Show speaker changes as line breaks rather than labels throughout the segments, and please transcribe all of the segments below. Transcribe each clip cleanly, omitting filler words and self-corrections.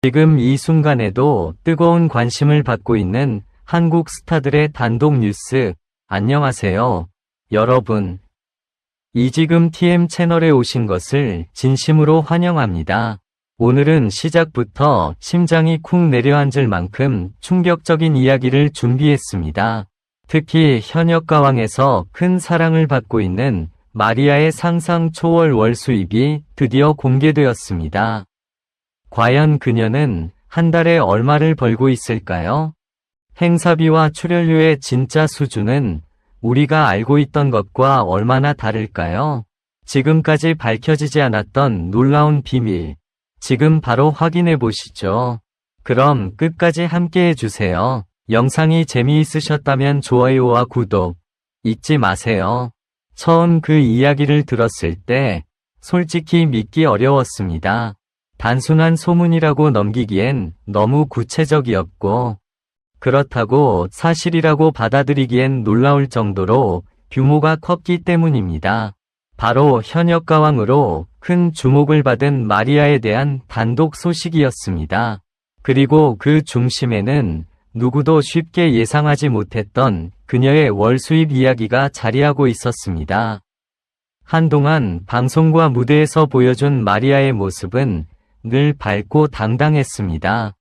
지금 이 순간에도 뜨거운 관심을 받고 있는 한국 스타들의 단독 뉴스. 안녕하세요, 여러분. 이지금 TM 채널에 오신 것을 진심으로 환영합니다. 오늘은 시작부터 심장이 쿵 내려앉을 만큼 충격적인 이야기를 준비했습니다. 특히 현역가왕에서 큰 사랑을 받고 있는 마리아의 상상 초월 월 수입이 드디어 공개되었습니다. 과연 그녀는 한 달에 얼마를 벌고 있을까요? 행사비와 출연료의 진짜 수준은 우리가 알고 있던 것과 얼마나 다를까요? 지금까지 밝혀지지 않았던 놀라운 비밀, 지금 바로 확인해 보시죠. 그럼 끝까지 함께 해주세요. 영상이 재미있으셨다면 좋아요와 구독 잊지 마세요. 처음 그 이야기를 들었을 때 솔직히 믿기 어려웠습니다. 단순한 소문이라고 넘기기엔 너무 구체적이었고, 그렇다고 사실이라고 받아들이기엔 놀라울 정도로 규모가 컸기 때문입니다. 바로 현역가왕으로 큰 주목을 받은 마리아에 대한 단독 소식이었습니다. 그리고 그 중심에는 누구도 쉽게 예상하지 못했던 그녀의 월 수입 이야기가 자리하고 있었습니다. 한동안 방송과 무대에서 보여준 마리아의 모습은 늘 밝고 당당했습니다.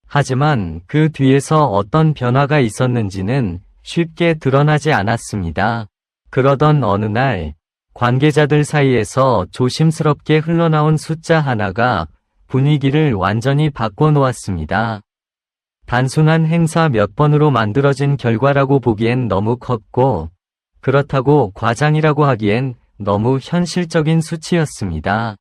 하지만 그 뒤에서 어떤 변화가 있었는지는 쉽게 드러나지 않았습니다. 그러던 어느 날, 관계자들 사이에서 조심스럽게 흘러나온 숫자 하나가 분위기를 완전히 바꿔놓았습니다. 단순한 행사 몇 번으로 만들어진 결과라고 보기엔 너무 컸고, 그렇다고 과장이라고 하기엔 너무 현실적인 수치였습니다.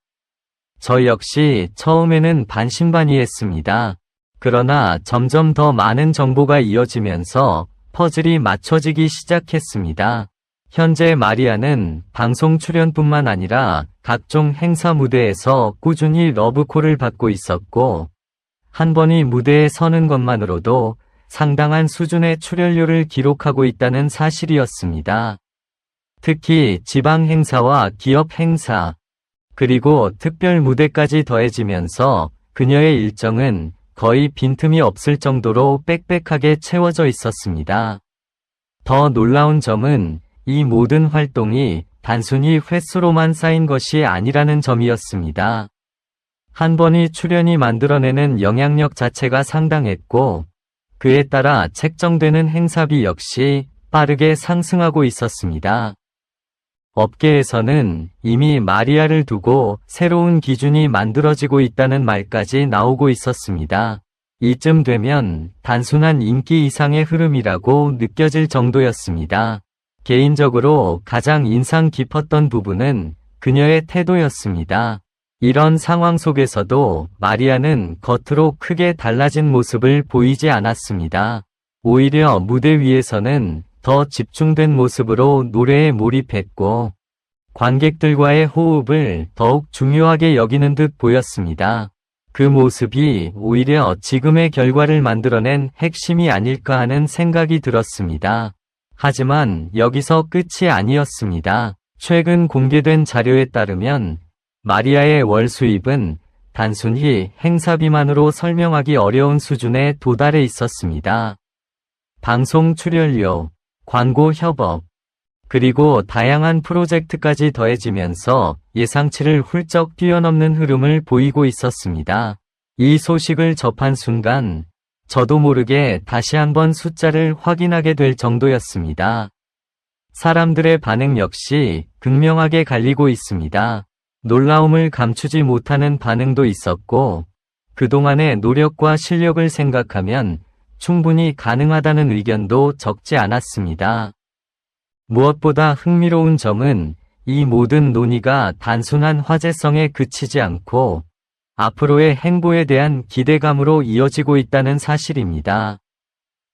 저 역시 처음에는 반신반의했습니다. 그러나 점점 더 많은 정보가 이어지면서 퍼즐이 맞춰지기 시작했습니다. 현재 마리아는 방송 출연뿐만 아니라 각종 행사 무대에서 꾸준히 러브콜을 받고 있었고, 한 번이 무대에 서는 것만으로도 상당한 수준의 출연료를 기록하고 있다는 사실이었습니다. 특히 지방 행사와 기업 행사, 그리고 특별 무대까지 더해지면서 그녀의 일정은 거의 빈틈이 없을 정도로 빽빽하게 채워져 있었습니다. 더 놀라운 점은 이 모든 활동이 단순히 횟수로만 쌓인 것이 아니라는 점이었습니다. 한 번의 출연이 만들어내는 영향력 자체가 상당했고, 그에 따라 책정되는 행사비 역시 빠르게 상승하고 있었습니다. 업계에서는 이미 마리아를 두고 새로운 기준이 만들어지고 있다는 말까지 나오고 있었습니다. 이쯤 되면 단순한 인기 이상의 흐름이라고 느껴질 정도였습니다. 개인적으로 가장 인상 깊었던 부분은 그녀의 태도였습니다. 이런 상황 속에서도 마리아는 겉으로 크게 달라진 모습을 보이지 않았습니다. 오히려 무대 위에서는 더 집중된 모습으로 노래에 몰입했고, 관객들과의 호흡을 더욱 중요하게 여기는 듯 보였습니다. 그 모습이 오히려 지금의 결과를 만들어낸 핵심이 아닐까 하는 생각이 들었습니다. 하지만 여기서 끝이 아니었습니다. 최근 공개된 자료에 따르면 마리아의 월 수입은 단순히 행사비만으로 설명하기 어려운 수준에 도달해 있었습니다. 방송 출연료, 광고 협업, 그리고 다양한 프로젝트까지 더해지면서 예상치를 훌쩍 뛰어넘는 흐름을 보이고 있었습니다. 이 소식을 접한 순간 저도 모르게 다시 한번 숫자를 확인하게 될 정도였습니다. 사람들의 반응 역시 극명하게 갈리고 있습니다. 놀라움을 감추지 못하는 반응도 있었고, 그동안의 노력과 실력을 생각하면 충분히 가능하다는 의견도 적지 않았습니다. 무엇보다 흥미로운 점은 이 모든 논의가 단순한 화제성에 그치지 않고 앞으로의 행보에 대한 기대감으로 이어지고 있다는 사실입니다.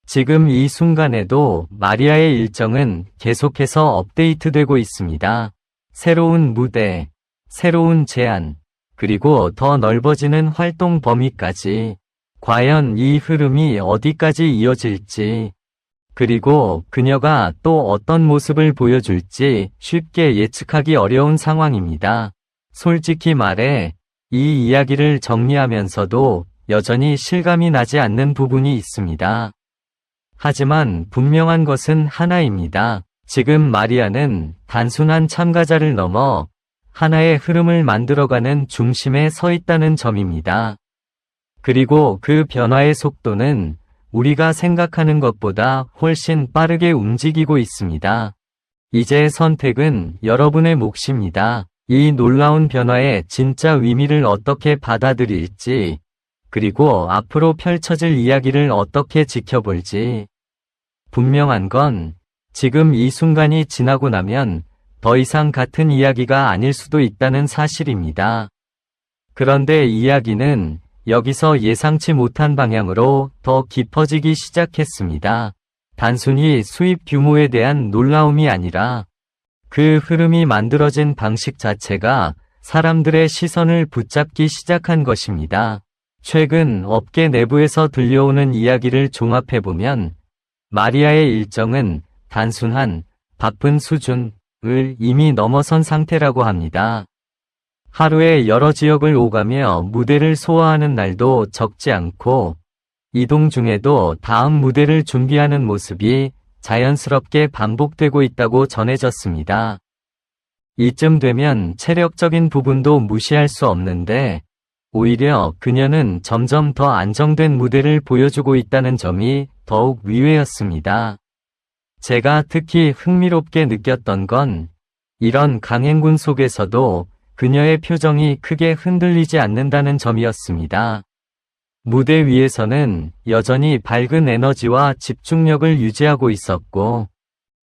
지금 이 순간에도 마리아의 일정은 계속해서 업데이트되고 있습니다. 새로운 무대, 새로운 제안, 그리고 더 넓어지는 활동 범위까지. 과연 이 흐름이 어디까지 이어질지, 그리고 그녀가 또 어떤 모습을 보여줄지 쉽게 예측하기 어려운 상황입니다. 솔직히 말해 이 이야기를 정리하면서도 여전히 실감이 나지 않는 부분이 있습니다. 하지만 분명한 것은 하나입니다. 지금 마리아는 단순한 참가자를 넘어 하나의 흐름을 만들어가는 중심에 서 있다는 점입니다. 그리고 그 변화의 속도는 우리가 생각하는 것보다 훨씬 빠르게 움직이고 있습니다. 이제 선택은 여러분의 몫입니다. 이 놀라운 변화의 진짜 의미를 어떻게 받아들일지, 그리고 앞으로 펼쳐질 이야기를 어떻게 지켜볼지. 분명한 건 지금 이 순간이 지나고 나면 더 이상 같은 이야기가 아닐 수도 있다는 사실입니다. 그런데 이야기는 여기서 예상치 못한 방향으로 더 깊어지기 시작했습니다. 단순히 수입 규모에 대한 놀라움이 아니라 그 흐름이 만들어진 방식 자체가 사람들의 시선을 붙잡기 시작한 것입니다. 최근 업계 내부에서 들려오는 이야기를 종합해보면 마리아의 일정은 단순한 바쁜 수준을 이미 넘어선 상태라고 합니다. 하루에 여러 지역을 오가며 무대를 소화하는 날도 적지 않고 이동 중에도 다음 무대를 준비하는 모습이 자연스럽게 반복되고 있다고 전해졌습니다. 이쯤 되면 체력적인 부분도 무시할 수 없는데 오히려 그녀는 점점 더 안정된 무대를 보여주고 있다는 점이 더욱 의외였습니다. 제가 특히 흥미롭게 느꼈던 건 이런 강행군 속에서도 그녀의 표정이 크게 흔들리지 않는다는 점이었습니다. 무대 위에서는 여전히 밝은 에너지와 집중력을 유지하고 있었고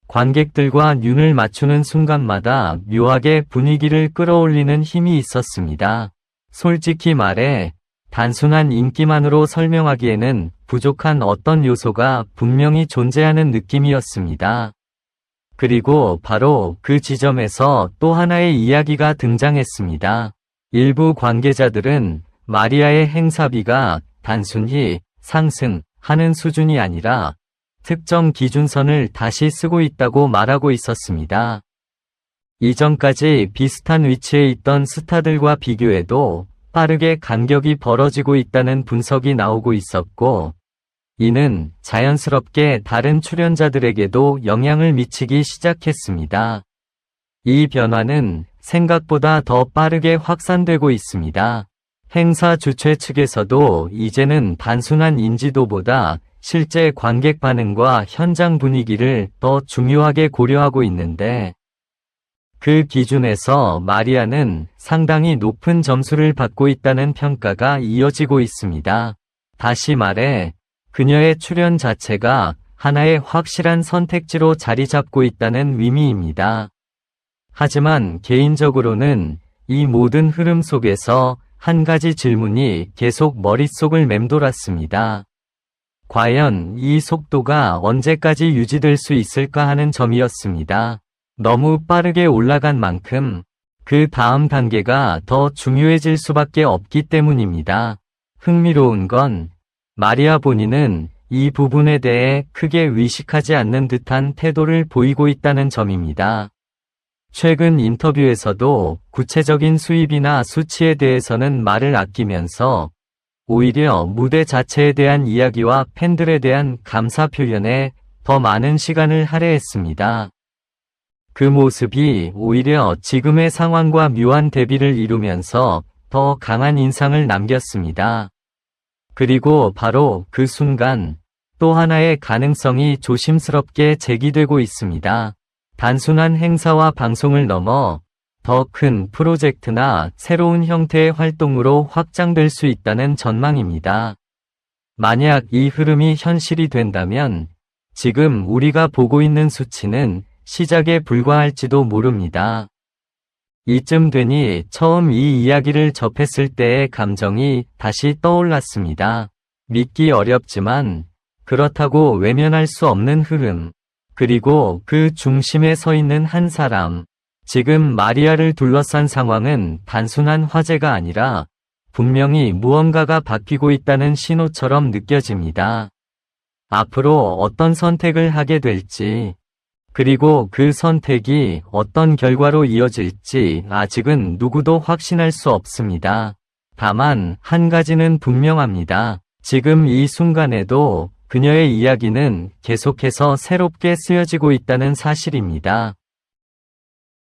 관객들과 눈을 맞추는 순간마다 묘하게 분위기를 끌어올리는 힘이 있었습니다. 솔직히 말해 단순한 인기만으로 설명하기에는 부족한 어떤 요소가 분명히 존재하는 느낌이었습니다. 그리고 바로 그 지점에서 또 하나의 이야기가 등장했습니다. 일부 관계자들은 마리아의 행사비가 단순히 상승하는 수준이 아니라 특정 기준선을 다시 쓰고 있다고 말하고 있었습니다. 이전까지 비슷한 위치에 있던 스타들과 비교해도 빠르게 간격이 벌어지고 있다는 분석이 나오고 있었고, 이는 자연스럽게 다른 출연자들에게도 영향을 미치기 시작했습니다. 이 변화는 생각보다 더 빠르게 확산되고 있습니다. 행사 주최 측에서도 이제는 단순한 인지도보다 실제 관객 반응과 현장 분위기를 더 중요하게 고려하고 있는데, 그 기준에서 마리아는 상당히 높은 점수를 받고 있다는 평가가 이어지고 있습니다. 다시 말해, 그녀의 출연 자체가 하나의 확실한 선택지로 자리 잡고 있다는 의미입니다. 하지만 개인적으로는 이 모든 흐름 속에서 한 가지 질문이 계속 머릿속을 맴돌았습니다. 과연 이 속도가 언제까지 유지될 수 있을까 하는 점이었습니다. 너무 빠르게 올라간 만큼 그 다음 단계가 더 중요해질 수밖에 없기 때문입니다. 흥미로운 건 마리아 본인은 이 부분에 대해 크게 의식하지 않는 듯한 태도를 보이고 있다는 점입니다. 최근 인터뷰에서도 구체적인 수입이나 수치에 대해서는 말을 아끼면서 오히려 무대 자체에 대한 이야기와 팬들에 대한 감사 표현에 더 많은 시간을 할애했습니다. 그 모습이 오히려 지금의 상황과 묘한 대비를 이루면서 더 강한 인상을 남겼습니다. 그리고 바로 그 순간 또 하나의 가능성이 조심스럽게 제기되고 있습니다. 단순한 행사와 방송을 넘어 더 큰 프로젝트나 새로운 형태의 활동으로 확장될 수 있다는 전망입니다. 만약 이 흐름이 현실이 된다면 지금 우리가 보고 있는 수치는 시작에 불과할지도 모릅니다. 이쯤 되니 처음 이 이야기를 접했을 때의 감정이 다시 떠올랐습니다. 믿기 어렵지만 그렇다고 외면할 수 없는 흐름. 그리고 그 중심에 서 있는 한 사람. 지금 마리아를 둘러싼 상황은 단순한 화제가 아니라 분명히 무언가가 바뀌고 있다는 신호처럼 느껴집니다. 앞으로 어떤 선택을 하게 될지, 그리고 그 선택이 어떤 결과로 이어질지 아직은 누구도 확신할 수 없습니다. 다만 한 가지는 분명합니다. 지금 이 순간에도 그녀의 이야기는 계속해서 새롭게 쓰여지고 있다는 사실입니다.